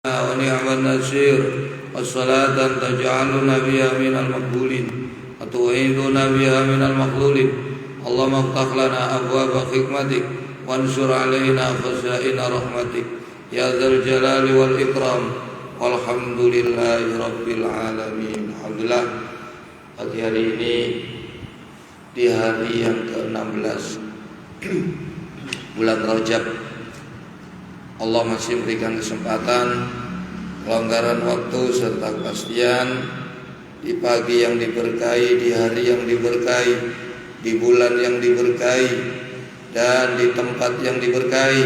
ونعم النصير والصلاة تجعلنا بها من المقبولين وتعيذنا بها من المخذولين. اللهم افتح لنا أبواب حكمتك وانشر علينا خزائن رحمتك يا ذا الجلال والإكرام. Walhamdulillahi Rabbil Alamin. Alhamdulillah, pagi hari ini di hari yang ke-16 bulan Rajab, Allah masih memberikan kesempatan, kelonggaran waktu serta kepastian di pagi yang diberkahi, di hari yang diberkahi, di bulan yang diberkahi, dan di tempat yang diberkahi,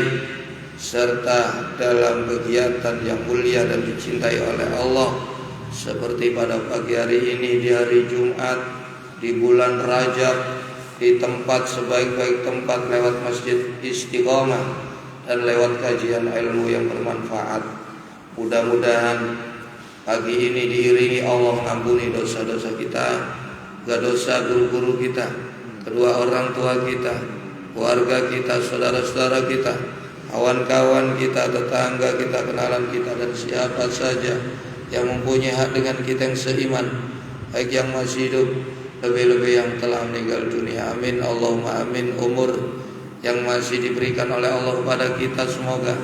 serta dalam kegiatan yang mulia dan dicintai oleh Allah, seperti pada pagi hari ini di hari Jumat di bulan Rajab, di tempat sebaik-baik tempat lewat Masjid Istiqomah dan lewat kajian ilmu yang bermanfaat. Mudah-mudahan pagi ini diiringi Allah mengampuni dosa-dosa kita, dosa guru-guru kita, kedua orang tua kita, keluarga kita, saudara-saudara kita, kawan-kawan kita, tetangga kita, kenalan kita, dan siapa saja yang mempunyai hak dengan kita yang seiman, baik yang masih hidup, lebih-lebih yang telah meninggal dunia. Amin Allahumma amin. Umur yang masih diberikan oleh Allah kepada kita, semoga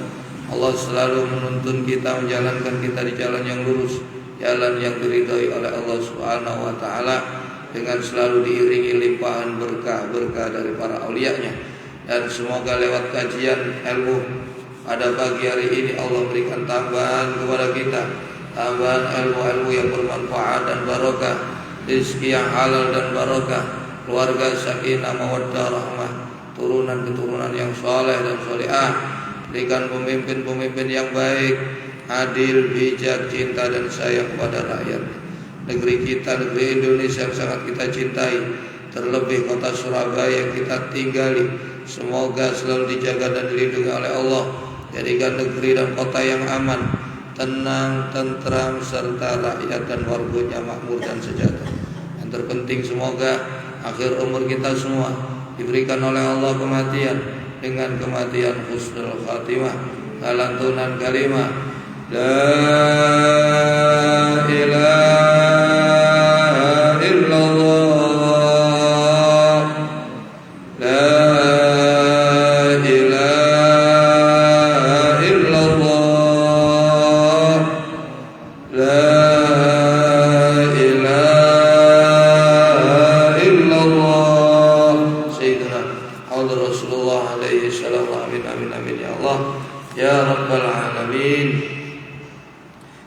Allah selalu menuntun kita, menjalankan kita di jalan yang lurus, jalan yang diridhai oleh Allah Subhanahu wa taala, dengan selalu diiringi limpahan berkah-berkah dari para aulianya. Dan semoga lewat kajian ilmu pada pagi hari ini Allah berikan tambahan kepada kita, tambahan ilmu-ilmu yang bermanfaat dan barokah, rezeki yang halal dan barokah, keluarga sakinah mawaddah rahmah, turunan-keturunan yang soleh dan solehah. Berikan pemimpin-pemimpin yang baik, adil, bijak, cinta dan sayang kepada rakyat. Negeri kita, negeri Indonesia yang sangat kita cintai, terlebih kota Surabaya yang kita tinggali, semoga selalu dijaga dan dilindungi oleh Allah. Jadikan negeri dan kota yang aman, tenang, tentram, serta rakyat dan warganya makmur dan sejahtera. Yang terpenting semoga akhir umur kita semua diberikan oleh Allah kematian dengan kematian husnul khatimah, lantunan kalimat la ilaha illallah, la ilaha illallah, la Rasulullah alaihi salam. Amin amin amin ya Allah ya Rabbal alamin.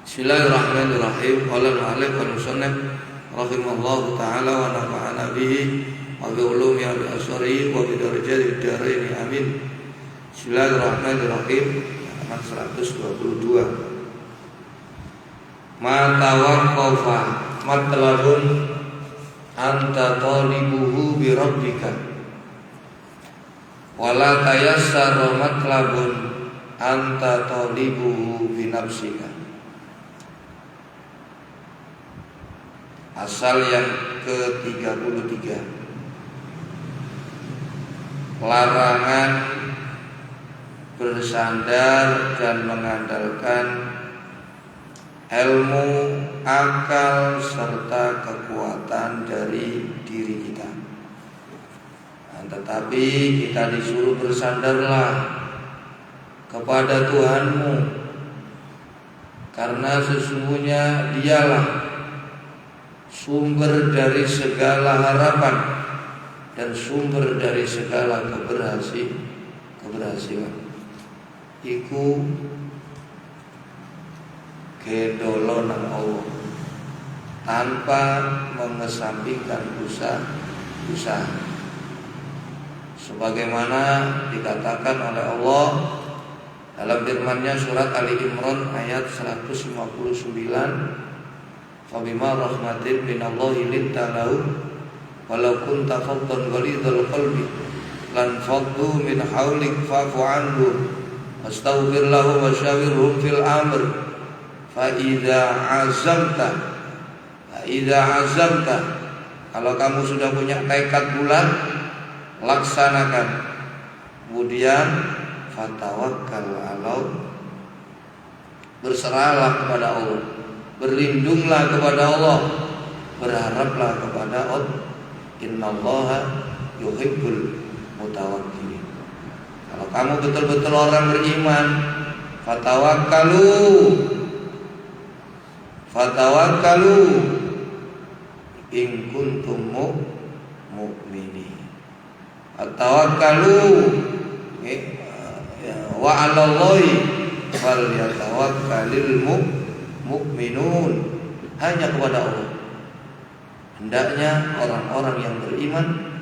Bismillahirrahmanirrahim. Qala al-mu'allif wal musannif rahimallahu ta'ala wa nafa'ana bihi wa bi ulumi al-asri wa bi darajati ad-darain amin. Bismillahirrahmanirrahim. Halaman 122. Ma tawaqqafa matlabun anta talibuhu bi rabbika wala tayassara matlabun anta talibuhu bi nafsika. Asal yang ke-33. Larangan bersandar dan mengandalkan ilmu, akal, serta kekuatan dari diri kita. Tetapi kita disuruh bersandarlah kepada Tuhanmu, karena sesungguhnya Dialah sumber dari segala harapan dan sumber dari segala keberhasilan. Iku kedolo nang Allah, tanpa mengesampingkan usaha. Sebagaimana dikatakan oleh Allah dalam firman-Nya surat Ali Imran ayat 159, "Fabima rahmatin minallahi linta lahum walau kunta faddan ghalidhal qalbi lan faddu min hawlik fa'fu anhum wastaghfir lahum wasyawirhum fil amr fa idza azamta kalau kamu sudah punya tekad bulat, laksanakan. Kemudian fatawakkal Berserahlah kepada Allah, berlindunglah kepada Allah, berharaplah kepada Allah. Innallaha yuhibbul mutawakkilin. Kalau kamu betul-betul orang beriman, fatawakkalu in kuntum mu'minin. Fatawakkalu wa 'alallahi falyatawakkalul mu'minun. Hanya kepada Allah hendaknya orang-orang yang beriman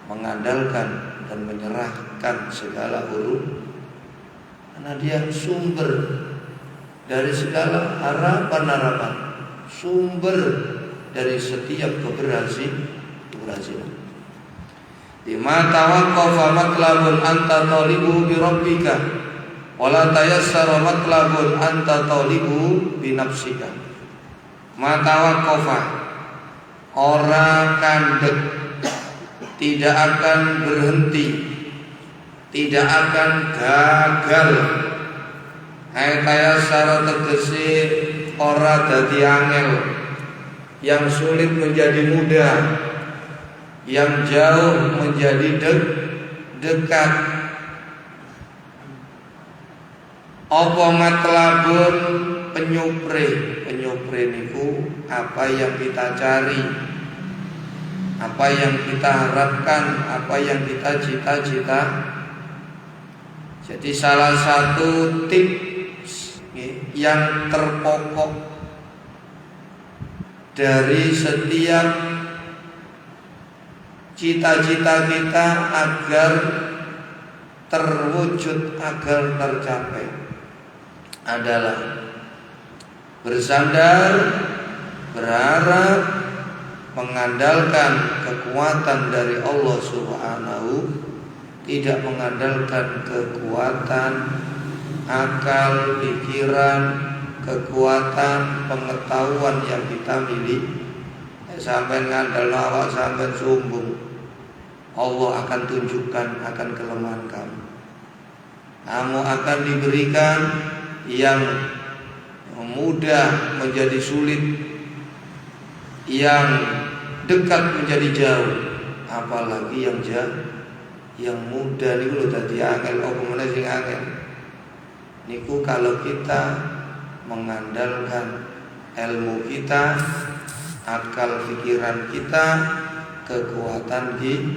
mengandalkan dan menyerahkan segala urusan, karena dia sumber dari segala harapan-harapan, sumber dari setiap keberhasilan. Bima tawaqqafa matlabun anta talibu bi rabbika wala tayassara matlabun anta talibu bi nafsika. Ma tawaqqafa, orang kandek, tidak akan berhenti, tidak akan gagal. Hai tayassara tegese ora dadi angel, yang sulit menjadi mudah, yang jauh menjadi dekat. Apa matlabun penyupre niku apa yang kita cari, apa yang kita harapkan, apa yang kita cita-cita. Jadi salah satu tips yang terpokok dari setiap cita-cita kita agar terwujud, agar tercapai adalah bersandar, berharap, mengandalkan kekuatan dari Allah Subhanahu, tidak mengandalkan kekuatan akal, pikiran, kekuatan pengetahuan yang kita miliki. Sampai ngandalno awak sampai sombong, Allah akan tunjukkan akan kelemahan kamu. Kamu akan diberikan yang mudah menjadi sulit, yang dekat menjadi jauh, apalagi yang jauh. Yang mudah niku lho dadi angel, apa meneh sing angel. Niku kalau kita mengandalkan ilmu kita, akal pikiran kita, kekuatan kita,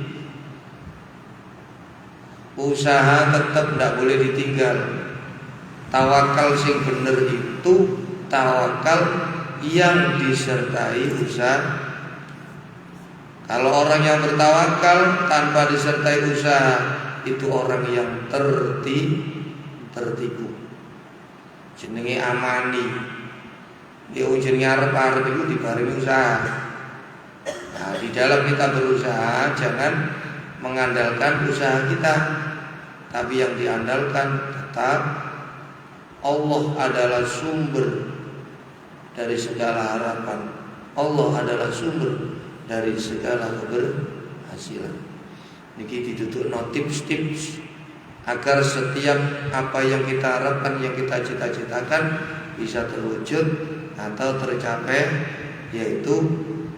usaha tetap tidak boleh ditinggal. Tawakal sing bener itu tawakal yang disertai usaha. Kalau orang yang bertawakal tanpa disertai usaha, itu orang yang tertipu. Jenenge amani. Ya jenenge arep-arep itu dibarengi usaha. Nah, di dalam kita berusaha jangan mengandalkan usaha kita, tapi yang diandalkan tetap Allah adalah sumber dari segala harapan. Allah adalah sumber dari segala keberhasilan. Niki ditutukno tips-tips agar setiap apa yang kita harapkan, yang kita cita-citakan bisa terwujud atau tercapai, yaitu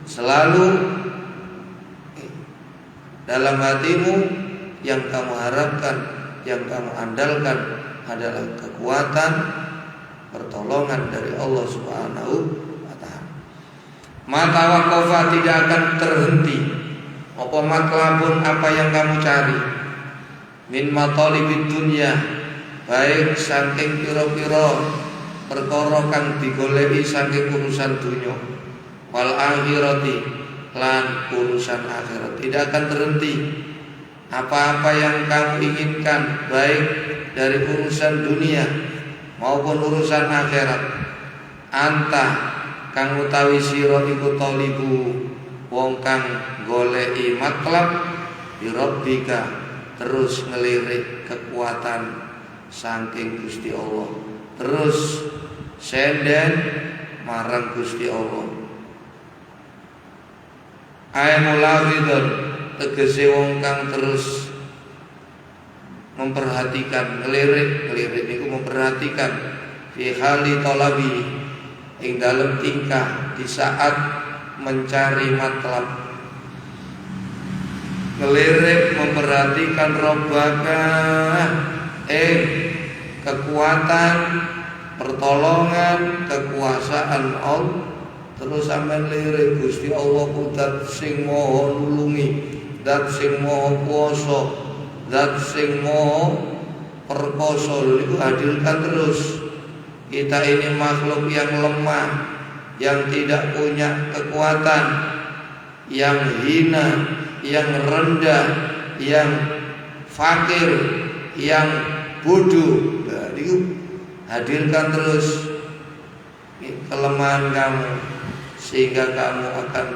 selalu dalam hatimu yang kamu harapkan, yang kamu andalkan adalah kekuatan pertolongan dari Allah Subhanahu wa ta'ala. Mata waqafa tidak akan terhenti. Apa matlabun, apa yang kamu cari, min matalibid dunya, baik saking pira-pira perkara kang digoleki saking urusan dunya, wal akhirati lan urusan akhirat, tidak akan terhenti. Apa-apa yang kamu inginkan, baik dari urusan dunia maupun urusan akhirat, anta kang utawi sira iku talibu, wong kang goleki matlab bi rabbika, terus ngelirik kekuatan saking Gusti Allah, terus senden marang Gusti Allah. Ai mulafidun, tegese wong kang terus memperhatikan, ngelirik niku memperhatikan fi hali talabi ing dalem tingkah di saat mencari matlab, ngelirik memperhatikan robbaka kekuatan, pertolongan, kekuasaan Allah. Terus sampean lirik Gusti Allah ku zat sing maha nulungi, zat sing maha kuwasa, zat sing maha perkasa. Niku hadirkan terus. Kita ini makhluk yang lemah, yang tidak punya kekuatan, yang hina, yang rendah, yang fakir, yang bodoh. Nah, niku hadirkan terus kelemahan kamu, sehingga kamu akan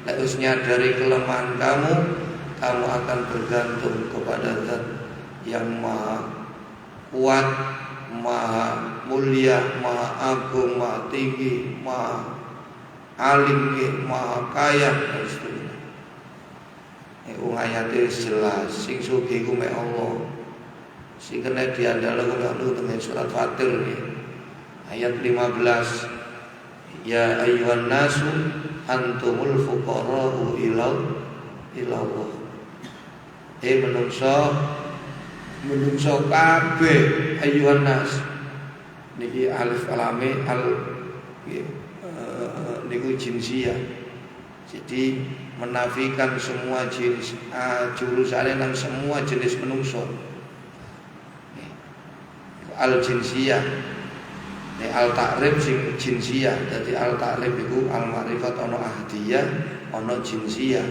harus nyadari kelemahan kamu akan bergantung kepada Zat yang maha kuat, maha mulia, maha agung, maha tinggi, maha alim, maha kaya, dan seterusnya. Wong ayate jelas, sing sugih ku mek Allah. Sing kena diandalke dengan surat Fatir ayat 15. Ya ayyuhan nasu antumul fuqara'u ila Allah. Menungso kabeh ayyuhan nas. Niki alif alame al niku jinsiyah. Jadi menafikan semua jenis jurusane nang semua jenis menungso. Al jinsiyah. Al takrib sing jinsiyah. Jadi al takrib iku al ma'rifat ana ahdiyah, ana jinsiyah.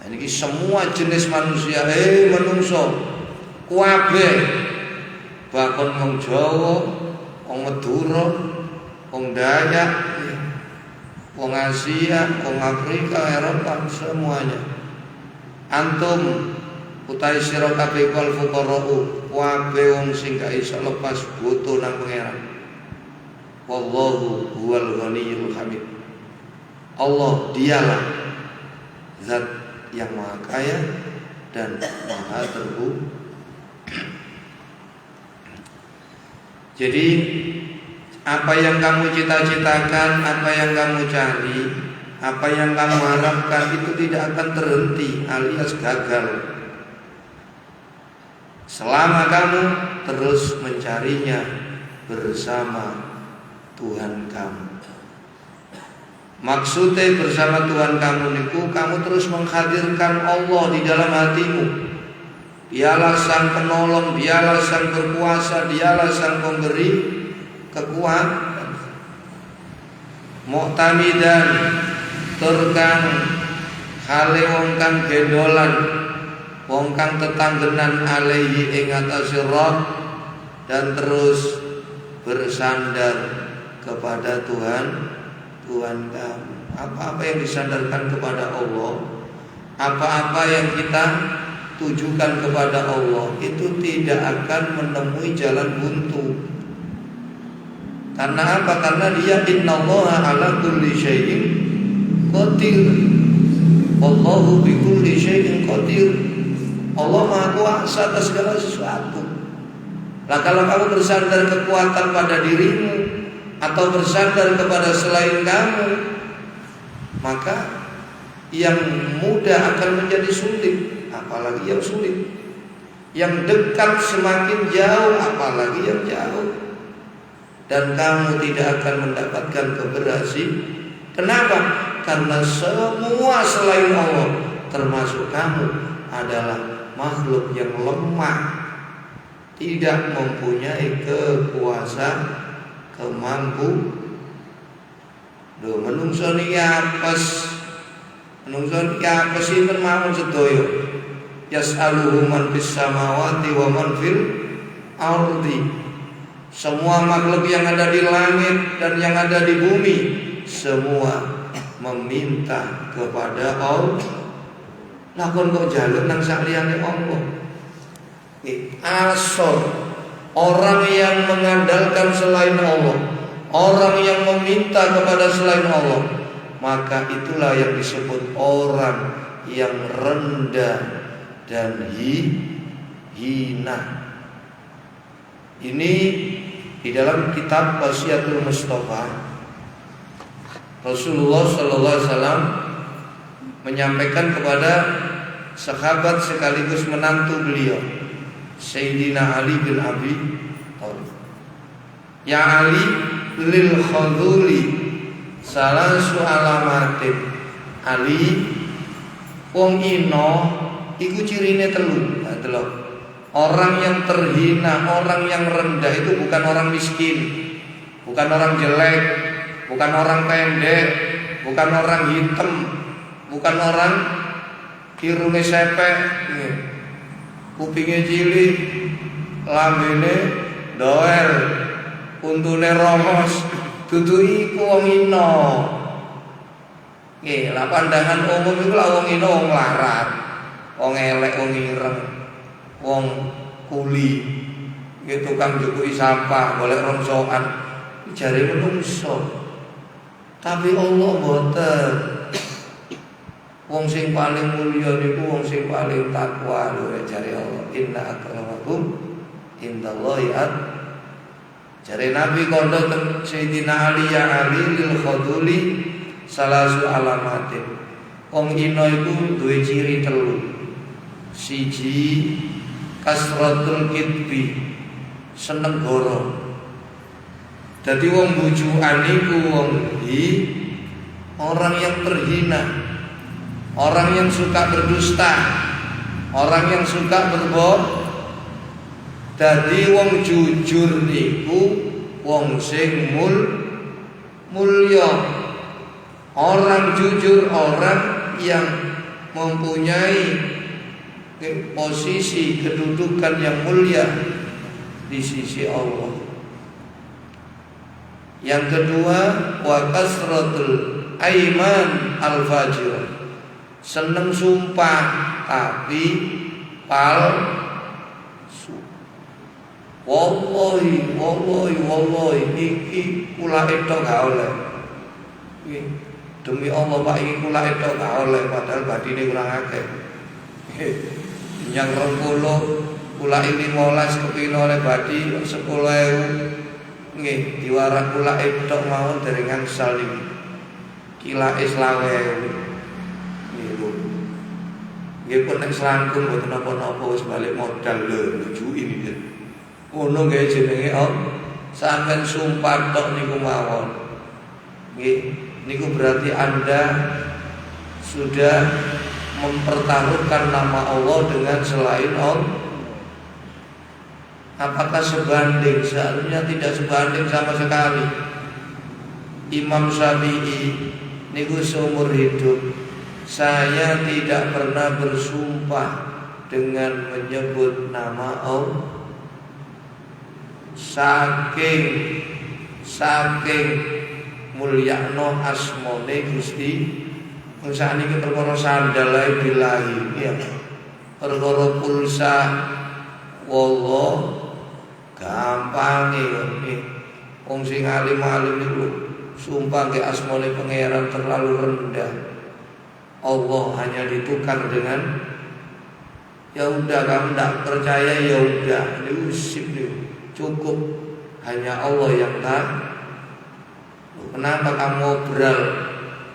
Nah, ini semua jenis manusia menungso kabeh, bahkan wong Jawa, wong Madura, wong Dayak, wong Asia, wong Afrika, Eropa, semuanya. Antum utai sira kabeh wal fuqara'u, kabeh wong sing gak iso lepas butuh nang pangeran. Wallahu huwal ghaniyyul hamid. Allah dialah zat yang maha kaya dan maha terpuji. Jadi apa yang kamu cita-citakan, apa yang kamu cari, apa yang kamu harapkan itu tidak akan terhenti alias gagal selama kamu terus mencarinya bersama Tuhan kamu. Maksudnya bersama Tuhan kamu niku, kamu terus menghadirkan Allah di dalam hatimu. Dialah sang penolong, dialah sang berkuasa, dialah sang pemberi kekuatan. Mu'tamidan turkan hale wong kang gendolan, wong kang tetanggenan alaihi ing atase roh, dan terus bersandar kepada Tuhan kamu. Apa-apa yang disandarkan kepada Allah, apa-apa yang kita tujukan kepada Allah, itu tidak akan menemui jalan buntu. Karena apa? Karena dia innallaha ala kulli syai'in qadir. Wallahu bi kulli syai'in qadir. Allah Maha Kuasa atas segala sesuatu. Nah, kalau kamu bersandar kekuatan pada dirimu atau bersandar kepada selain kamu, maka yang mudah akan menjadi sulit, apalagi yang sulit. Yang dekat semakin jauh, apalagi yang jauh. Dan kamu tidak akan mendapatkan keberhasilan. Kenapa? Karena semua selain Allah, termasuk kamu, adalah makhluk yang lemah, tidak mempunyai kekuasaan, kemampu. Menungso niki apes. Menungso niki apes sinten mawon sedaya. Yas'aluhu man fis samawati wa man fil ardi. Semua makhluk yang ada di langit dan yang ada di bumi, semua meminta kepada Allah. Lakon kok jaluk nang sakliyane Allah. Asor orang yang mengandalkan selain Allah, orang yang meminta kepada selain Allah, maka itulah yang disebut orang yang rendah dan hina. Ini Di dalam kitab Wasiatul Mustafa, Rasulullah sallallahu alaihi wasallam menyampaikan kepada sahabat sekaligus menantu beliau, Sayyidina Ali bin Abi Thalib, "Ya Ali, lil khaduli salasu alamatin." Ali, wong ino iku cirine telu. Nah, delok. Orang yang terhina, orang yang rendah itu bukan orang miskin, bukan orang jelek, bukan orang pendek, bukan orang hitam, bukan orang irunge sepek, kupinge cilik, lambene doer, untune rongos. Dudu iku wong ino. Nggih, lah pandangan umum iku lah wong ino wong larat, wong elek, wong ireng, wong kuli, nggih tukang njukuki sampah, golek rongsokan, jare menungso. Tapi Allah mboten. Wong sing paling mulya niku wong sing paling takwa lho jare Allah. Inna akramakum indallahi jare Nabi kondo teng Sayyidina Ali, ya Ali lil khaduli salasu alamatin. Wong ino iku duwe ciri telu. Siji, kasratul kitbi, seneng goro. Dadi wong bujukan iku wong orang yang terhina, orang yang suka berdusta, orang yang suka berbohong. Dadi wong jujur niku wong sing mulya. Orang jujur, orang yang mempunyai posisi kedudukan yang mulia di sisi Allah. Yang kedua, wa kasratul aiman al-fajir, seneng sumpah tapi palsu. Wallahi iki kula etok gak oleh. Demi Allah Pak, iki kula etok gak oleh, padahal badine kurang akeh. Yang 20 kula ini 15 kepino oleh badi 10.000. Nggih, diwarak kula etok mawon dereng angsal niki. Kila islawe. Niku. Nggih pun nek selangkung mboten napa-napa wis balik modal lho, nujuki niki. Ngono nggih jenenge sampean sumpah tok niku mawon. Nggih, niku berarti Anda sudah mempertaruhkan nama Allah dengan selain Allah. Apakah sebanding? Seharusnya tidak sebanding sama sekali. Imam Syafi'i niku seumur hidup, saya tidak pernah bersumpah dengan menyebut nama Allah. Saking mulyakno asmone Gusti. Sakniki perkara sandal ae bilahi, ya. Perkara pulsa wallah gampange iki. Wong sing alim-alim niku sumpah ke asmane pangeran terlalu rendah. Allah hanya ditukar dengan ya udah, kamu tidak percaya ya udah, diusip nih. Cukup hanya Allah yang tahu. Kenapa kamu obral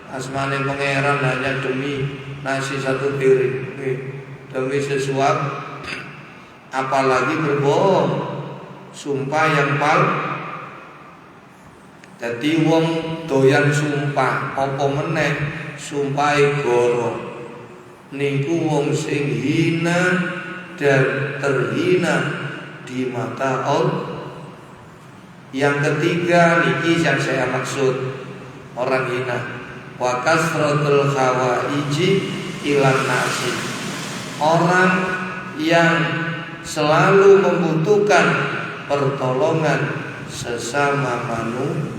asmane pangeran hanya demi nasi satu piring, demi sesuatu, apalagi berbohong, sumpah yang jadi wong doyan sumpah, apa meneh sumpahe goro. Niku wong sing hina dan terhina di mata Allah. Yang ketiga niki yang saya maksud orang hina, wa kasratul khawaiji ilan nasi, orang yang selalu membutuhkan pertolongan sesama manusia.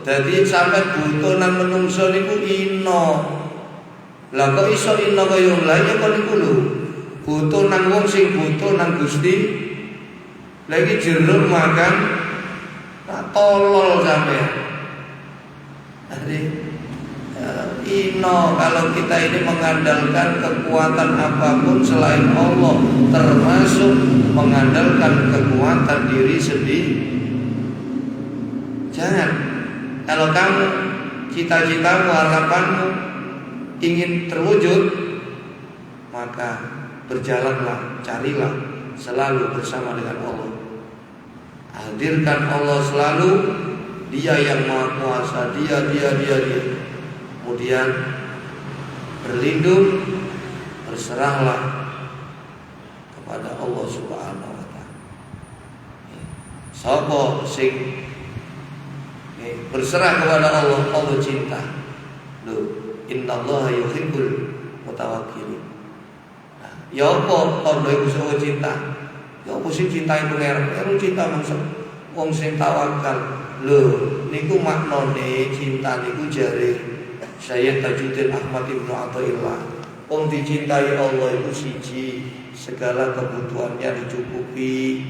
Jadi sampai butuh nang menungso niku ino. Lah kok iso ino kaya lha ya kok niku lho. Butuh nang wong sing butuh nang Gusti. Lagi jeruk makan tolol sampean. Jadi Kalau kita ini mengandalkan kekuatan apapun selain Allah, termasuk mengandalkan kekuatan diri sendiri. Jangan. Kalau kamu cita-citamu, harapanmu ingin terwujud, maka berjalanlah, carilah selalu bersama dengan Allah. Hadirkan Allah selalu, Dia yang Maha Kuasa, Dia. Kemudian berlindung, berserahlah kepada Allah Subhanahu wa taala. Sapa sing berserah kepada Allah, Allah cinta. Innallaha yuhibbul mutawakkilin. Nah, ya apa tandha iku sing cinta? Ya apa sing cintai pangeran? Karo cinta mangsa wong sing tawakal. Lho, niku maknane cinta niku jare Syekh Tajuddin Ahmad Ibnu Athaillah. Wong dicintai Allah itu siji, segala kebutuhannya dicukupi,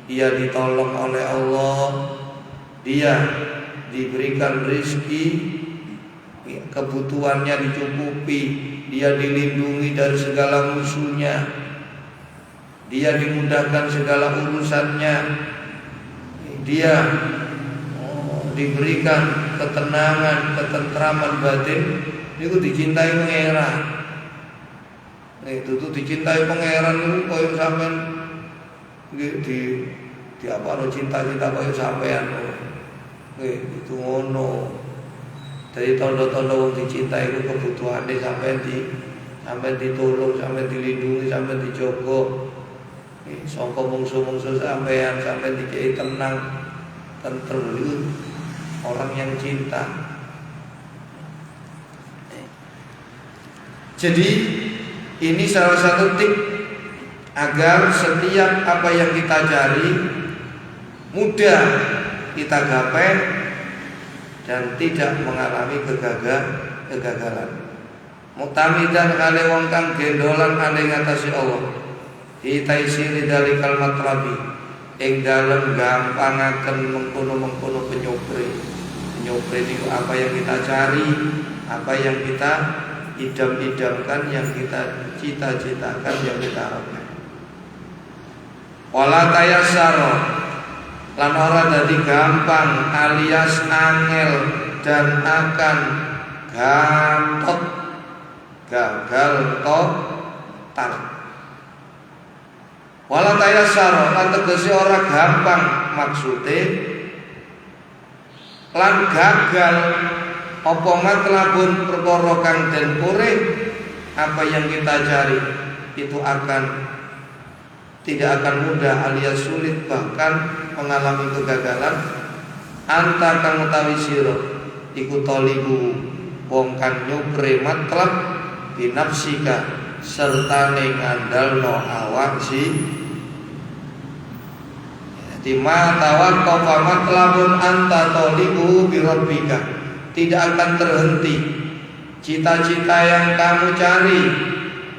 dia ditolong oleh Allah, dia diberikan rezeki, kebutuhannya dicukupi, dia dilindungi dari segala musuhnya, dia dimudahkan segala urusannya, dia diberikan ketenangan, ketentraman batin. Niku dicintai pangeran. Itu tuh dicintai pangeran niku koyo sampean di apa cinta-cinta koyo sampean. Itu ngono. Dari tanda-tanda wong dicintai itu kebutuhane sampean ditolong, sampean dilindungi, sampean dijogo. Sangka mungsu-mungsu sampean dikei tenang, tentrem itu orang yang cinta. Jadi ini salah satu tip agar setiap apa yang kita cari mudah kita gapai dan tidak mengalami kegagalan. Muktamidan kali wong kang gendolan ane ngatasi Allah. Ditaisiri dari kalimat rabi ing dalem gampangaken mengkono-mengkono penyopre itu apa yang kita cari, apa yang kita idam-idamkan, yang kita cita-citakan, yang kita harapkan. Wala tayassara lan ora dadi gampang alias angel dan akan gantot gagal total. Wala tayassara lan tegese ora gampang maksude lan gagal apa matlabun perkara kang den purih apa yang kita cari itu tidak akan mudah alias sulit, bahkan mengalami kegagalan. Anta kang utawi sira iku talibu wong kang nyupre matlab binafsika sertane ngandalno awak Tima tawaqqafa matlabun anta talibu bi rabbika. Tidak akan terhenti cita-cita yang kamu cari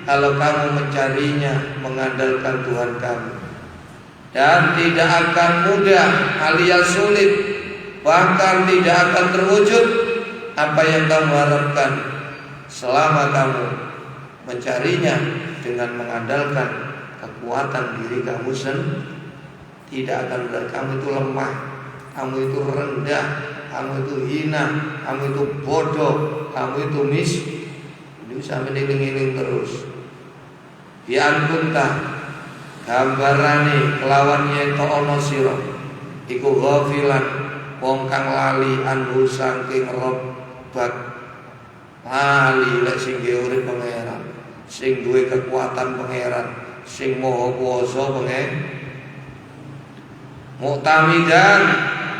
kalau kamu mencarinya mengandalkan Tuhan kamu. Dan tidak akan mudah alias sulit, bahkan tidak akan terwujud apa yang kamu harapkan selama kamu mencarinya dengan mengandalkan kekuatan diri kamu sendiri. Tidak akan benar, kamu itu lemah, kamu itu rendah, kamu itu hina, kamu itu bodoh, kamu itu Ini sampai diling-iling terus. Bian kunta gambarane kelawan yen to ana sira iku ghafilan wong kang lali anhu saking robbat, lali lek sing urip pangeran, sing duwe kekuatan pangeran, sing maha kuwasa pangeran. Muktamidan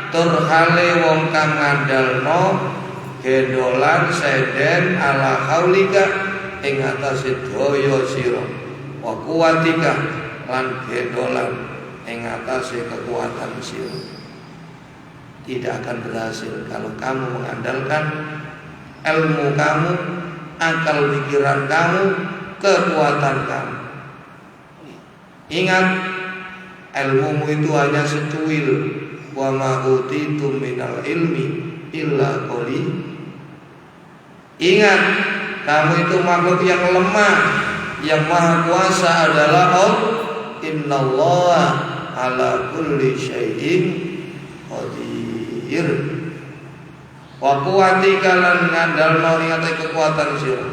turhale wong kang ngandalno gendolan seden ala haulika ing atase daya sira wa kuwatika lan gendolan ing atase kekuatan sira. Tidak akan berhasil kalau kamu mengandalkan ilmu kamu, akal pikiran kamu, kekuatan kamu. Ingat, ilmumu itu hanya secuil. Wa ma utitum minal ilmi illa qalil. Ingat, kamu itu makhluk yang lemah. Yang maha kuasa adalah Allah. Innallaha ala kulli syai'in qadir. Wa quwwatika lan ngandalno ing ate kekuatan sira.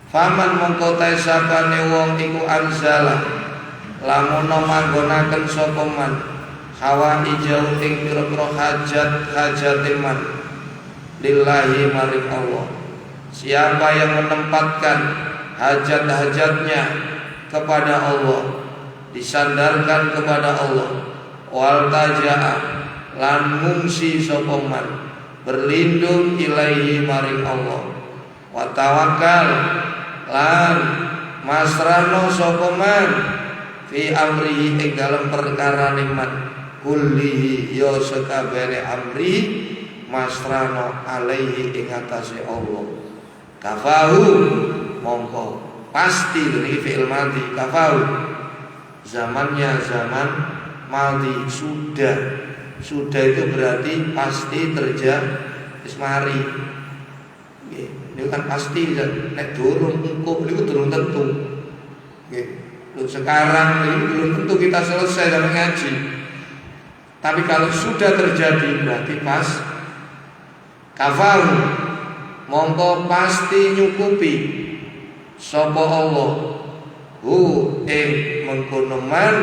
Faman mongko ta sapane wong iku anzala lamun manggonaken sapa man hawa ijau ing pira-pira hajat man lillahi maring Allah. Siapa yang menempatkan hajat-hajatnya kepada Allah, disandarkan kepada Allah, wal taja'a lan ngungsi sapa man berlindung ilaihi maring Allah, wa tawakkal lan masrano sapa man fi amrihi ing dalam perkara man kullihi ya sakabehane amri masrano alaihi ing atase Allah. Kafahu mongko pasti dari fi'il madhi. Kafahu zamannya zaman madhi, sudah itu berarti pasti terjadi ismari. Ini kan pasti nek durung engko niku durung tentu. Nggih. Loh, sekarang ini belum tentu kita selesai dalam ngaji. Tapi kalau sudah terjadi berarti pas. Kafaru mongko pasti nyukupi sapa Allah hu ing mengkono man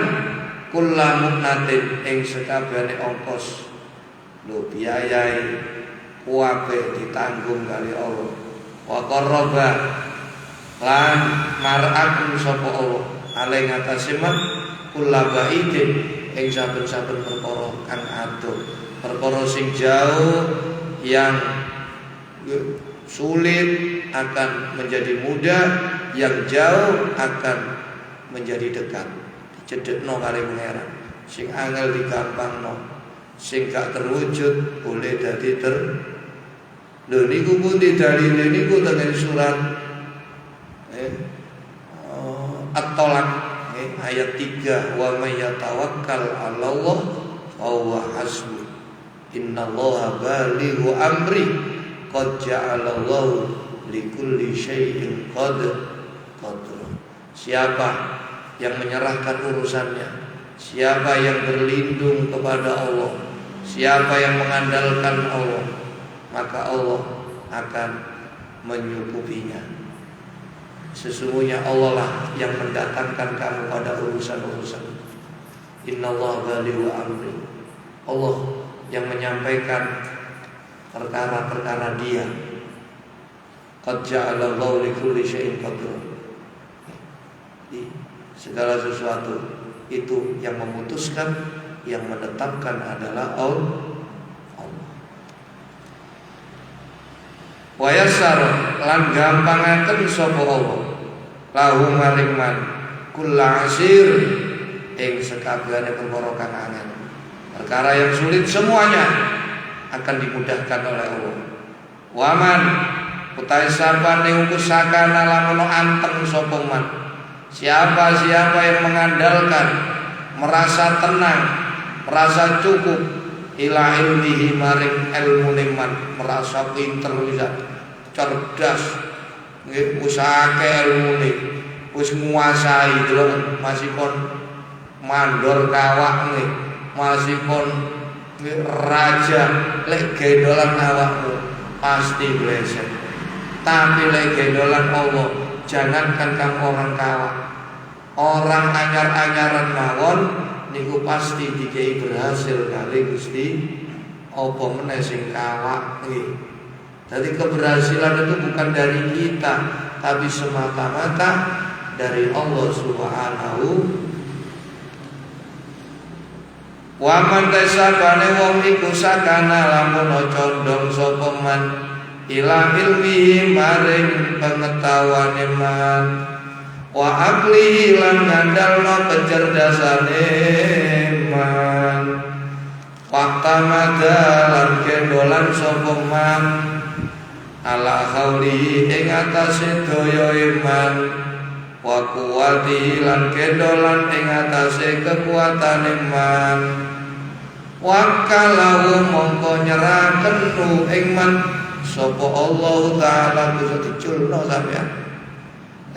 kullamu natin ing sekabehane ongkos. Lho biayai kuwabe ditanggung kali Allah. Wa qarraba lan mar'akum sapa Allah alai ngatasi man kullabaidin ing saben-saben perkara kang adoh, perkara sing jauh yang sulit akan menjadi mudah, yang jauh akan menjadi dekat. Dicedhekno kali pangeran. Sing angel digampangno, sing gak terwujud boleh dadi lho niku pundi dalile niku teng surat At-Tolak ayat 3, wa may yatawakkal 'alallah fa huwa hasbuh. Innallaha balighu amri qad ja'alallahu likulli syai'in qadra. Siapa yang menyerahkan urusannya, siapa yang berlindung kepada Allah, siapa yang mengandalkan Allah, maka Allah akan menyukupinya. Sesungguhnya Allah lah yang mendatangkan kamu pada urusan-urusan. Innallaha balighu amri. Allah yang menyampaikan perkara-perkara Dia. Qad ja'alallahu likulli syai'in qadra. Segala sesuatu itu yang memutuskan, yang menetapkan adalah Allah. Wa yassar lan gampangaken sapa Allah lahu maring man kulla asir ing sekabehane perkara kang angel. Perkara yang sulit semuanya akan dimudahkan oleh Allah. Waman utai sapane ukusakana lamun anteng sapa man. Siapa yang mengandalkan, merasa tenang, merasa cukup ila ilmihi maring ilmu man, merasa pinter bisa cerdas, nggih usahake ilmune, wis nguasai delok masih kon mandor kawak nggih, masih kon raja lek gendolan awakmu pasti bleset. Tapi lek gendolan Allah, jangankan kamu orang kawak, orang anyar-anyaran mawon niku pasti dikei berhasil kali Gusti apa meneh sing kawak nggih. Jadi keberhasilan itu bukan dari kita, tapi semata-mata dari Allah Subhanahu. Wa man tasabane wong iku sakana lamun condong sapa man ila ilmihi maring pengetahuane man wa aqlihi lan ngandalno kecerdasane man waqtamada lan kendolan sapa man ala khaulihi ing atase daya iman wa kuwati lan kendolan ing atase kekuatan iman wa kalau mongko nyeraken ing man sapa Allah taala bisa diculno sampean.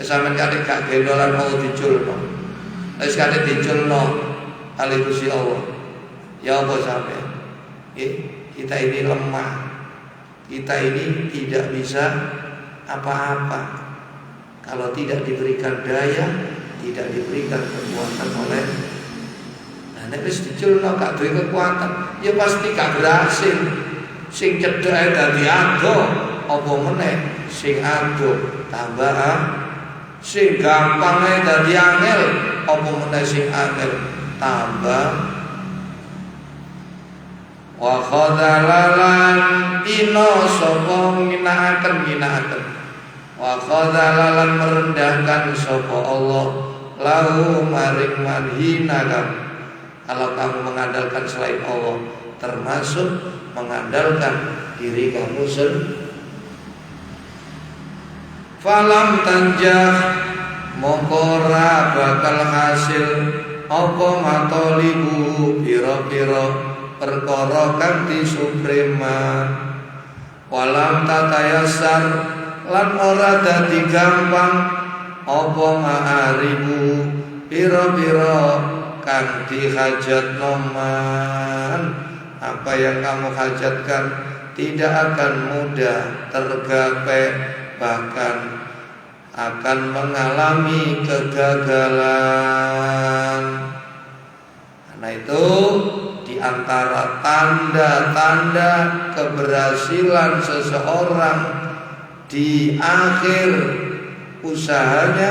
Sampeyan kate gak gendolan Allah diculno. Wis kate diculno kali Gusti Allah. Ya apa sampean? Kita ini lemah. Kita ini tidak bisa apa-apa kalau tidak diberikan daya, tidak diberikan kekuatan oleh. Nah, nek wis diculno gak duwe kekuatan, ya pasti gak berhasil. Sing cedhek ae dadi ado, apa meneh sing ado tambah sing gampang ae dadi angel, apa meneh sing angel tambah. Wa khadalalan ino sapa nginaken wa khadalalan merendahkan sapa Allah lahu maring manhinakam. Kalau kamu mengandalkan selain Allah, termasuk mengandalkan diri kamu sendiri. Falam tanjah mongko ora bakal hasil apa matolibu pira-pira perkara kang disuprema. Walam tatayasar lan ora dadi gampang apa ma'aribu pira-pira kang dihajatno man. Apa yang kamu hajatkan tidak akan mudah tergapai, bahkan akan mengalami kegagalan. Karena itu di antara tanda-tanda keberhasilan seseorang di akhir usahanya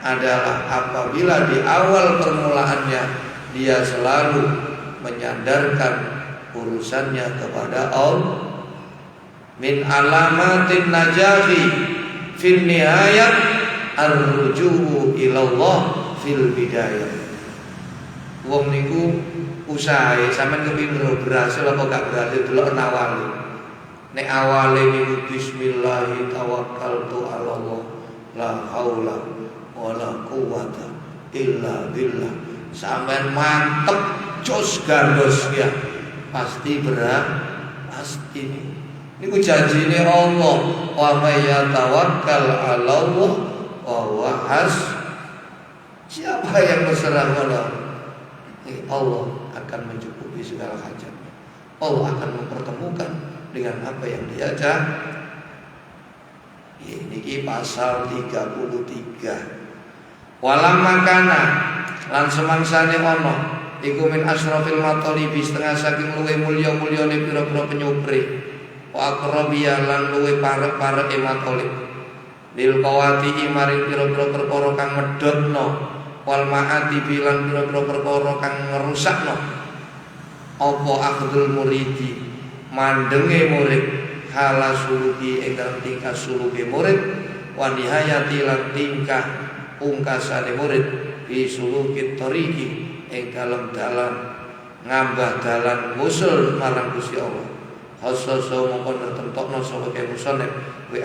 adalah apabila di awal permulaannya dia selalu menyandarkan urusannya kepada Allah. Min alamatin najahi fil nihayat ar-ruju'u ilallah fil bidayah. Wong niku usahae sampean kepindho berhasil apa gak berhasil delok awale. Nek awale niku bismillah tawakkaltu 'ala Allah la haula wala quwata illa billah. Sampean mantep jos gandos ya. Pasti pasti niku janjine Allah, wa may yatawakkal 'ala Allah wa huwa siapa yang berserah kepada Allah akan mencukupi segala hajatnya. Allah akan mempertemukan dengan apa yang dia cari. Ini pasal 33. Walam makana lan semangsane ana iku min asrafil matalibi setengah saking luwe mulya-mulyane pira-pira penyupri. Wa aqrabiya lan luwe parek-pareke matalib. Lil qawati maring pira-pira perkara kang medhotno. Wal ma'ati bilan pira-pira perkara kang ngerusakno. Apa akhdul muridi mandenge murid hala suluki ing dalem tingkah suluke murid wa nihayati lan tingkah pungkasane murid fi suluki tariqi ing dalem dalan ngambah dalan musul marang Gusti Allah. Khasasa mongkon tertentokno sapa ke musannif wa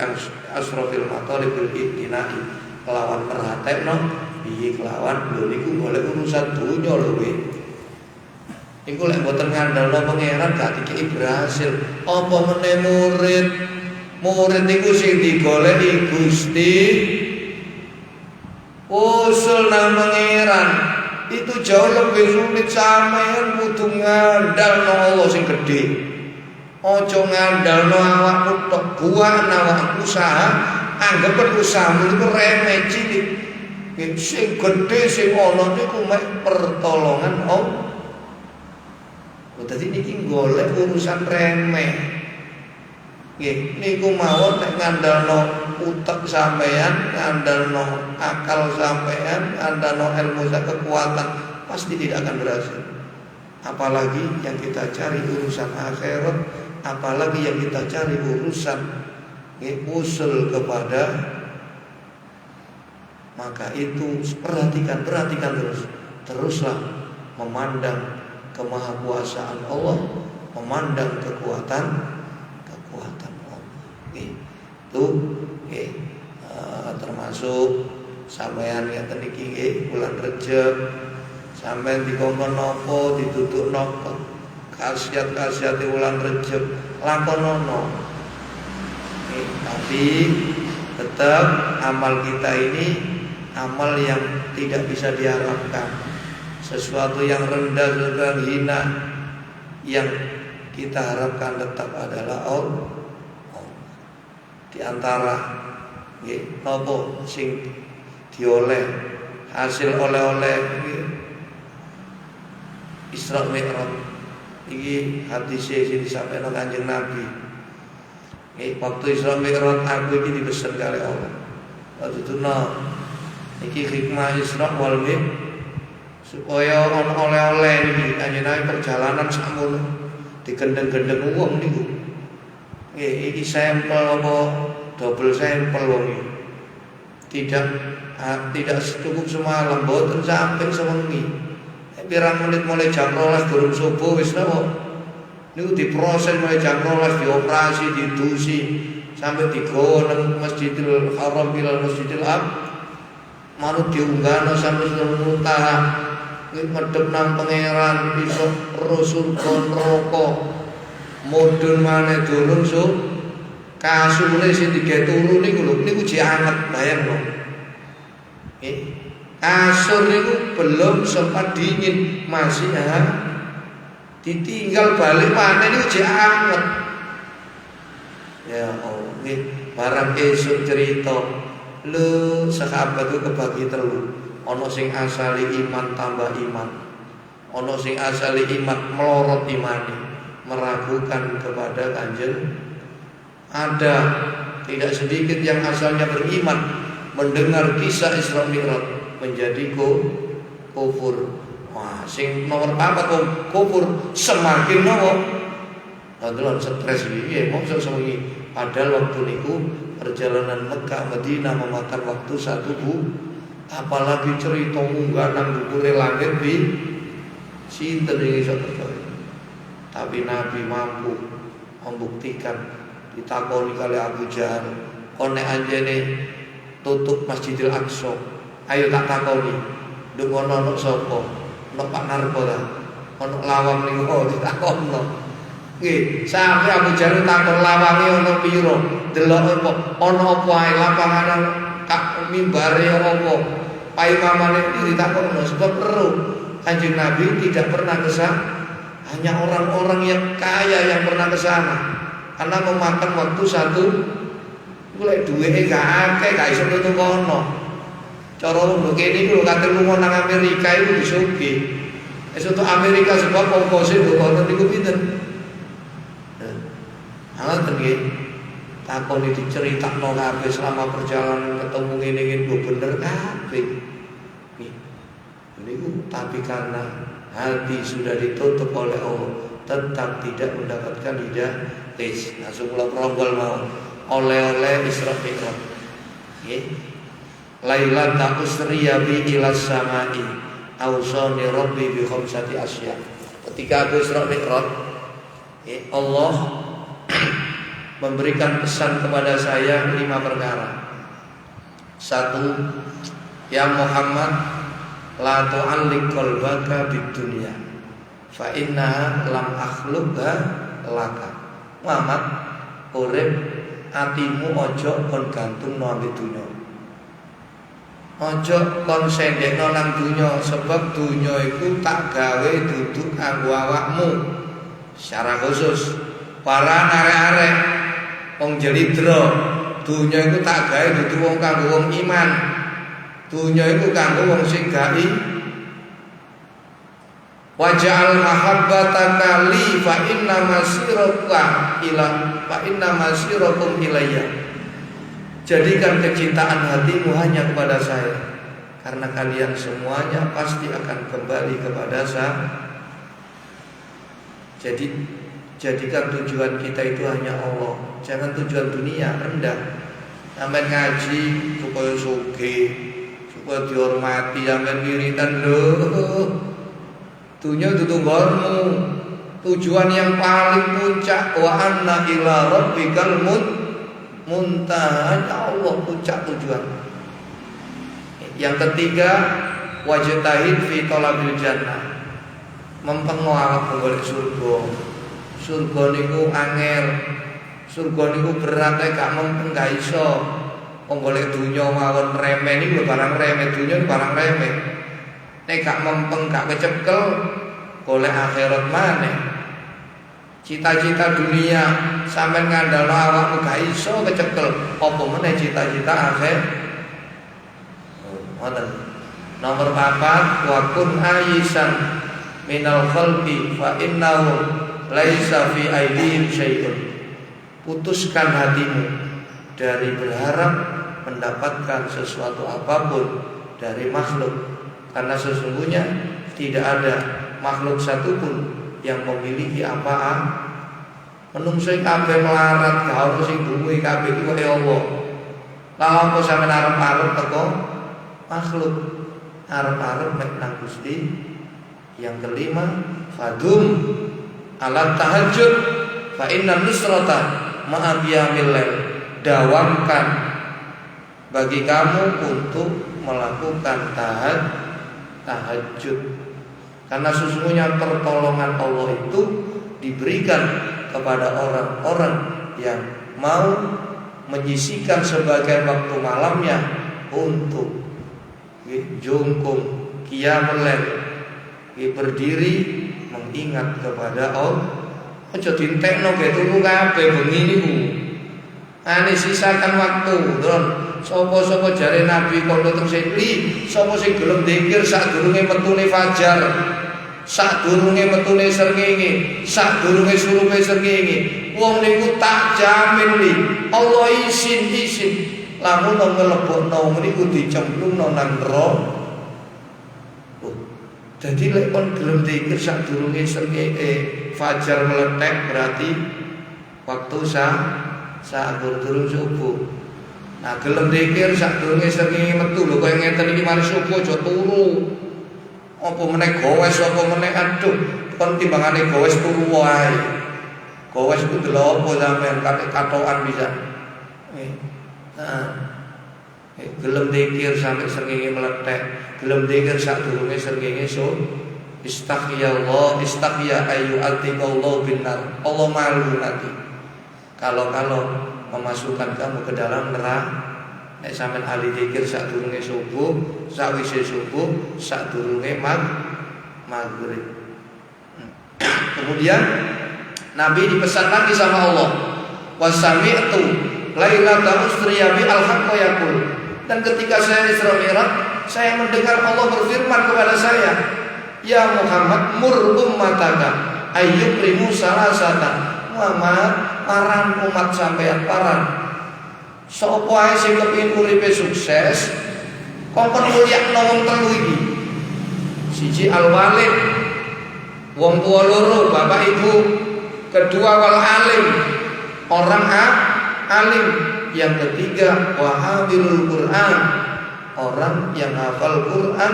asrafil matalib bil ibtinai kelawan perhatekno piye kelawan lho niku golek urusan donya lho kowe. Iku lek mboten ngandalno pangeran gak dikeki berhasil. Apa meneh murid? Murid niku sing digoleki Gusti usul nang pangeran. Itu jauh lebih sulit. Sampeyan kudu ngandalno Allah sing gedhe. Aja ngandalno awakmu tok, buah awakmu usaha, anggap usahamu iku remeh cilik. Sing gedhe sing ana niku mek pertolongan Allah. Dadi niki golek urusan remeh. Nggih, niku mawon nek ngandalno utek sampean, ngandalno akal sampean, ngandalno ilmu kekuatan, pasti tidak akan berhasil. Apalagi yang kita cari urusan akhirat, apalagi yang kita cari urusan usul kepada, maka itu perhatikan teruslah memandang kemahakuasaan Allah, memandang kekuatan Allah. Itu termasuk sampeyan ngeten iki bulan Rejab, sampeyan dikongkon napa ditutuk napa khasiat-khasiate bulan Rejab lakonono. Tapi tetap amal kita ini amal yang tidak bisa diharapkan, sesuatu yang rendah dan hina. Yang kita harapkan tetap adalah Allah. Di antara nopo sing dioleh hasil oleh-oleh Isra Mi'raj iki hadis sing disampaikan Kanjeng Nabi. Waktu Isra Mi'raj aku iki dipesen kali Allah. Waktu itu iki hikmah Isra wal Mi'raj supaya ono oleh-oleh iki Kanjeng Nabi perjalanan sakmono digendeng-gendeng wong niku. Iki sampel apa double sampel wong iki. Tidak cukup semalam, mboten sampai sewengi. Pirang menit mulai jam 12 durung subuh wis napa. Niku diproses mulai jam 12 dioperasi, didusi sampai digawa nang Masjidil Haram ila Masjidil Aqsa. Manut diunggahno sampai muntaha. Ngedep nang pangeran iso rasul kon roko. Mudhun maneh durung kasure sing digawe turu niku lho, niku jek anget bayangno. Kasur niku belum sempat dingin, masih ditinggal balik maneh niku jek anget. Ya Allah, nggih barang esuk cerita lho sahabat itu kebagi telu. Ana sing asali iman tambah iman. Ana sing asali iman melorot imane, meragukan kepada Kanjeng. Ada tidak sedikit yang asalnya beriman mendengar kisah Isra Mi'raj menjadi kufur. Wah, sing nomor 4 kufur semakin nopo. Adalah stres iki, mosok sewengi. Padahal waktu niku perjalanan Mekah Madinah memakan waktu 1 bulan. Apalagi cerita munggah nang dhuwure langit di sinten iki iso percaya. Tapi Nabi mampu membuktikan. Ditakoni kali Abu Jahal, konek anjene tutup Masjidil Aqsa. Ayo tak takoni, nduk ono sapa? Ono Pak Narko ta? Ono lawang niku ditakonno. Nggih, sampe Abu Jahal takon lawange ono pira? Delok apa? Ono apa ae lapangane kak mimbare apa? Paimamane ditakonno sebab perlu. Kanjeng Nabi tidak pernah kesana. Hanya orang-orang yang kaya yang pernah kesana. Karena memakan waktu 1 mulai duwe gak akeh gak iso nutu kono. Cara ngono kene iki lho kate lunga nang Amerika iku disugi. Wis untuk Amerika sebab ongkose lho kono niku pinten. Ngoten nggih. Takoni diceritakno kabeh selama perjalanan ketemu ngene-ngene lho bener kabeh. Nggih. Niku tapi karena hati sudah ditutup oleh Allah, tetap tidak mendapatkan hidayah. Langsung ronggol mau oleh-oleh Isra Mi'raj. Nggih. Lailata usriya bi ila samai ausani rabbi bi khamsati asya. Ketika aku Isra Mi'raj, Allah memberikan pesan kepada saya 5 perkara. 1, ya Muhammad, la tu'alliq qalbaka bid dunya fa innaha lam akhluqha laka. Muhammad, urip atimu ojo kon gantung nang dunya. Ojo kon sendekno nang dunya sebab dunya iku tak gawe duduk kanggo awakmu. Secara khusus para arek-arek wong jelidra, dunya iku tak gawe duduk wong kanggo wong iman. Dunya iku kanggo wong sing gai. Waja'al mahabbataka li fa inna masirakum ilayya. Jadikan kecintaan hatimu hanya kepada saya, karena kalian semuanya pasti akan kembali kepada saya. Jadi jadikan tujuan kita itu hanya Allah. Jangan tujuan dunia rendah. Sampai ngaji supaya sugih, supaya dihormati, sampai wiridan lho. Dunia itu tunggalmu. Tujuan yang paling puncak wa anna ila rabbikal muntaha. Allah puncak tujuan. Yang ketiga, wajtahid fi talabil jannah. Mempengaruhi golek surga. Surga niku angel. Surga niku berat gak mempeng gak iso. Wong golek dunya mawon remeh niku barang remeh, dunya barang remeh. Nek gak mempeng gak kecekel golek akhirat maneh. Cita-cita dunia sampean ngandalno awakmu gak iso kecekel, apa meneh cita-cita akhir. Ngoten. Nomor 4, wa kun aisan minal khalqi fa innahu laisa fi aidihim syai'un. Putuskan hatimu dari berharap mendapatkan sesuatu apapun dari makhluk, karena sesungguhnya tidak ada makhluk satupun yang memiliki apa-apa. Menungso kabeh melarat gawe sing duwe kabeh iki kaya Allah. Lah apa sampeyan arep-arep teko makhluk, arep-arep mek nang Gusti. Yang kelima, fadum ala tahajud fa inna nusrata ma'a qiyamil lail. Dawamkan bagi kamu untuk melakukan tahajud, karena sesungguhnya pertolongan Allah itu diberikan kepada orang-orang yang mau menyisihkan sebagian waktu malamnya untuk jungkung qiyamul lail, berdiri mengingat kepada Allah. Aja dintekno ge turu kabeh bengi niku. Ane sisakan waktu, Don. Sapa-sapa jare Nabi kono teng sini, sapa sing gelem dzikir sadurunge metune fajar, sadurunge metune srengenge, sadurunge surupe srengenge. Wong niku tak jamin li, Allah izin lamun nang mlebokno niku dicemplungno nang neraka. Jadi lek kon gelem dzikir sadurunge srengenge fajar meletek berarti waktu saat durung subuh. Nah gelem dzikir sadurunge srengenge metu lho kaya ngeten iki mari subuh aja turu. Apa meneh gowes apa meneh aduh kon timbangane gowes turu wae. Gowes ku delok apa sampean katokan bisa. Gelem dzikir sampai srengenge meletek, gelem dzikir sadurunge srengenge istaghfirullah, istaghfiya ayu atiqallahu binar. Allah malu nanti kalau memasukkan kamu ke dalam neraka. Nek sampean ahli dzikir sadurunge subuh, sawise subuh, sadurunge maghrib. Kemudian Nabi dipesan lagi sama Allah, wasami'tu lailata usriya bi al-haqqa yaqul. Dan ketika saya Isra Mi'raj, saya mendengar Allah berfirman kepada saya, ya Muhammad mur ummataka ayyukrimu salasata. Muhammad paran umat sampean paran. Sapa ae sing kepengin uripe sukses, kongkon mulyakno wong telu iki. Siji al-walid, wong tua loro, bapak ibu. Kedua wal alim, orang alim. Yang ketiga wahamilul Quran, orang yang hafal Quran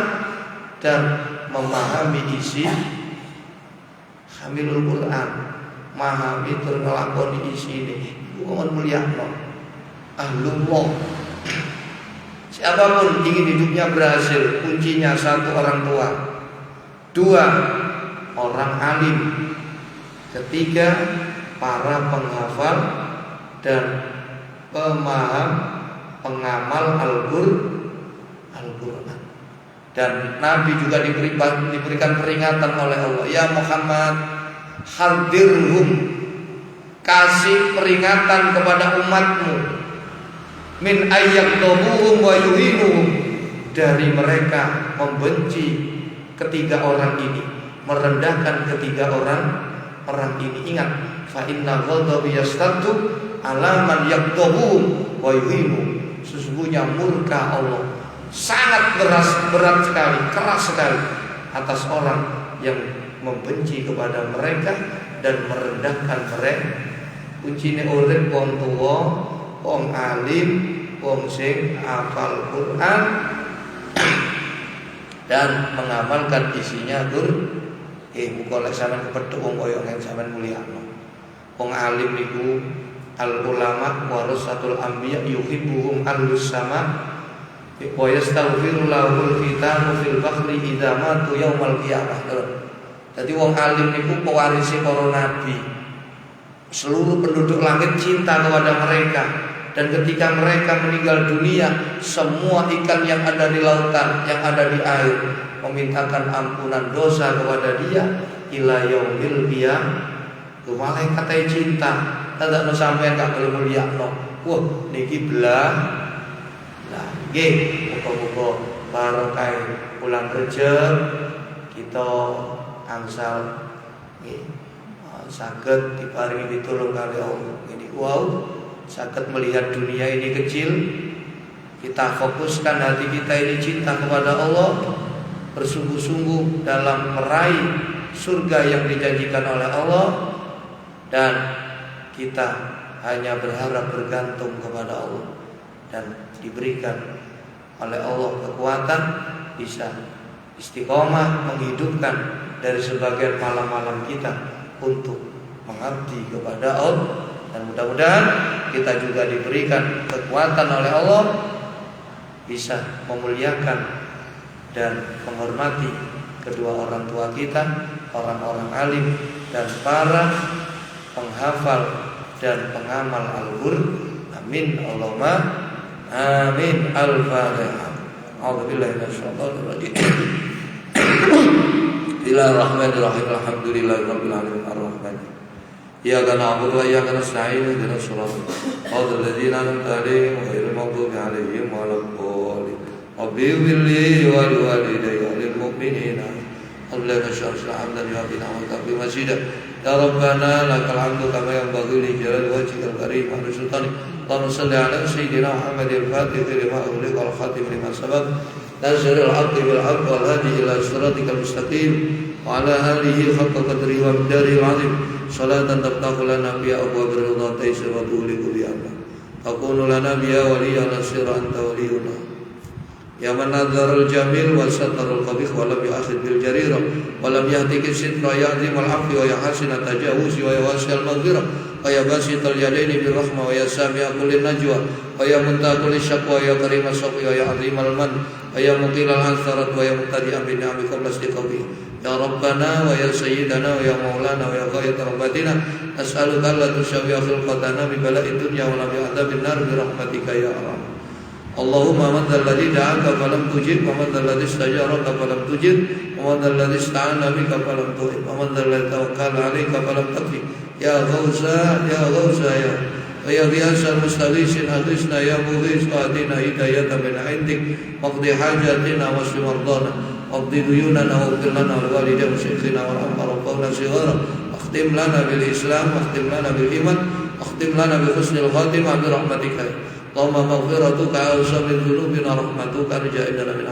dan memahami isi. Hamilul Quran, memahami tur nglakoni isine. Wong mulyakno ahlullah. Siapapun ingin hidupnya berhasil, kuncinya satu, orang tua. Dua, orang alim. Ketiga, para penghafal dan pengamal Al-Quran. Dan Nabi juga diberikan peringatan oleh Allah, ya Muhammad hadirhum, kasih peringatan kepada umatmu, min ayyaqdabuhum wa yuhinuhum, dari mereka membenci ketiga orang ini, merendahkan ketiga orang ini. Ingat, fa inna ghadabi yastaddu ala man yaqdabuhum wa yuhinu. Sesungguhnya murka Allah sangat berat sekali, keras sekali atas orang yang membenci kepada mereka dan merendahkan mereka. Kuncine urip wong tuwa, wong alim, wong sing hafal Quran dan mengamalkan isinya. Muga lek sampean kepethuk wong kaya ngene sampean mulyakno. Wong alim niku al ulama warasatul anbiya yuhibbuhum ahlus sama wa yastaghfiru lahul fitanu fil bahri idza matu yaumal qiyamah. Dadi wong alim niku pewarisi para nabi. Seluruh penduduk langit cinta kepada mereka. Dan ketika mereka meninggal dunia, semua ikan yang ada di lautan, yang ada di air, memintakan ampunan dosa kepada dia ila yaumil qiyamah. Malaikat cinta, tak sampean gak perlu mulyakno. Wah, niki belah. Nah, nggih, muga-muga barokah pulang kerja kita angsal nggih saged diparingi pitulung kali Allah. Ini saged melihat dunia ini kecil. Kita fokuskan hati kita ini cinta kepada Allah, bersungguh-sungguh dalam meraih surga yang dijanjikan oleh Allah, dan kita hanya berharap bergantung kepada Allah dan diberikan oleh Allah kekuatan bisa istiqomah menghidupkan dari sebagian malam-malam kita untuk mengabdi kepada Allah. Dan mudah-mudahan kita juga diberikan kekuatan oleh Allah bisa memuliakan dan menghormati kedua orang tua kita, orang-orang alim dan para penghafal dan pengamal Al-Qur'an. Amin Allahumma amin. Al-Fatihah. A'udzubillahi minasyaitonir rajim. Bismillahirrahmanirrahim. Alhamdulillahirabbil alamin arrahmanir. Iyyaka na'budu wa iyyaka nasta'in. Ihdinas shiratal ladzina an'amta 'alaihim ghairil maghdubi 'alaihim waladdallin. Rabbi ighfirli wa liwalidayya wa lil mu'minina. Allahumma shalli 'ala nabiyyina Muhammad wa sallim. Ya Rabbana lakal hamdu kama yanbaghi li jalali wajhikal karim wa li sultanik. Allahumma shalli 'ala sayyidina Muhammadil fatih lima ughliqa wal khatim lima sabaq. Nasrul haqqi bil haqqi wal hadi ila siratikal mustaqim. Wa ala alihi haqqa qadrihi wa miqdarihi al-'azim. Salatan tabtaqu lana biha abwaab ridha taysir wa tughliqu biha takunu lana biha waliyyan nasira anta waliyuna. Ya man nadzarul jamil wa satarul qabih wa lam ya'khid bil jarira wa lam yahtiki sitra ya'zimul 'afwi wa yahsina tajawuzi wa yawasi'al maghfirah wa yabasital yadaini bir rahmah wa yasami'a kullin najwa wa ya muntakul syaqwa ya karimas saqi wa ya 'azimal man wa ya muqilal ansarat wa ya muqtadi'an bi ni'ami qabla istiqamih. Ya Rabbana wa ya Sayyidana wa ya Maulana wa ya Ghayat Rabbatina, as'aluka alla tusyawiya khilqatana bi bala'i dunya wa la bi adzabin nar bi rahmatika ya arham. Allahumma man dzal ladzi da'aka falam tujib wa man dzal ladzi istajaraka falam tujib wa man dzal ladzi ista'ana bika falam tu'in wa man dzal ladzi tawakkala 'alaika falam takfi. Ya Ghausa ya Ghausa ya wa ya Ghiyasal mustaghisin aghisna ya mughis atina hidayatan min 'indik waqdi hajatina wa shfi mardana. Qaddi duyunana wa ighfir lana wa liwalidayna wa shaykhina wa rabbana shighara. Akhtim lana bil Islam, akhtim lana bil iman, akhtim lana bi husnil khatimah bi rahmatika. Allahumma maghfiratuka awsa min dhunubina rahmatuka arja'ina min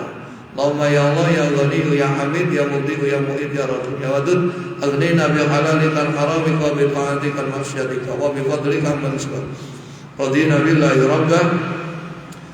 Allahumma ya Allah ya Ghani ya Hamid ya Mubdi ya Mu'id ya Rabb ya Wadud aghnina bi halalika al-haramika wa bi ta'atika al-maghsyatika wa bi fadlika man sabaq. Radina billahi rabbah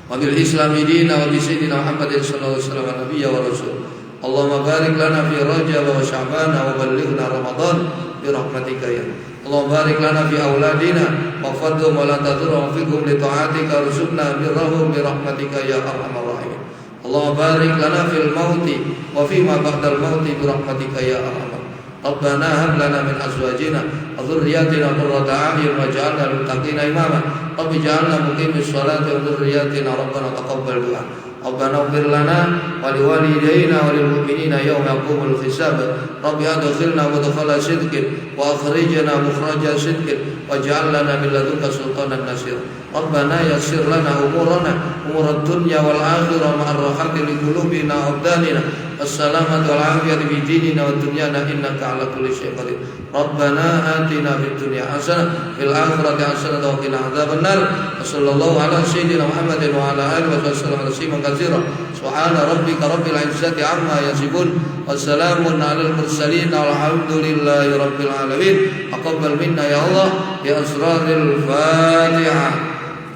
wa bil islami dina wa bi sayyidina Muhammadin sallallahu alaihi wasallam nabiyya wa rasul. Allahumma barik lana fi Rajab wa Sya'ban wa ballighna Ramadan bi rahmatika ya. Allahumma barik lana fi auladina wa fadhum wa la tadur wa fiqhum li ta'atika warzuqna birrahum bi rahmatika ya arhamar rahimin. Allahumma barik lana fil mauti wa fi ma ba'dal mauti bi rahmatika ya arhamar. Rabbana hab lana min azwajina wa dhurriyyatina qurrata a'yun waj'alna lil muttaqina imama. Rabbi ij'alna muqimis sholati wa dhurriyyatina rabbana taqabbal du'a. Rabbana ighfir lana wa liwalidayna wa lil mu'minina yawma yaqumul hisab. Rabbi adkhilna mudkhala sidqin wa akhrijna mukhraja sidqin waj'al lana min ladunka sultanan nasira. Rabbana yassir lana umurana umurad dunya wal akhirah ma'ar rahati li qulubina wa abdanina wassalamatu wal afiyati fi dinina wa dunyana innaka ala kulli syai'in qadir. Rabbana atina fid dunya hasanah fil akhirati hasanah wa qina adzabannar. Sallallahu ala sayyidina Muhammadin wa ala alihi wa sallam tasliman katsira. Subhana rabbika rabbil izzati amma yasifun wa salamun alal mursalin walhamdulillahi rabbil alamin. Taqabbal minna ya Allah bi asraril Fatihah.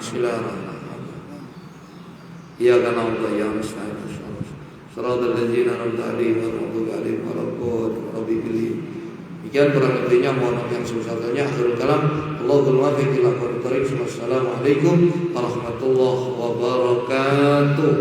Bismillahirrahmanirrahim. Iyyaka na'budu wa iyyaka nasta'in. Shiratal ladzina an'amta 'alaihim ghairil maghdubi 'alaihim waladdallin. Demikian kurang lebihnya, mohon maaf yang sebesar-besarnya. Akhirul kalam, Allahul muwaffiq ila aqwamit thoriq. Wassalamualaikum warahmatullahi wabarakatuh.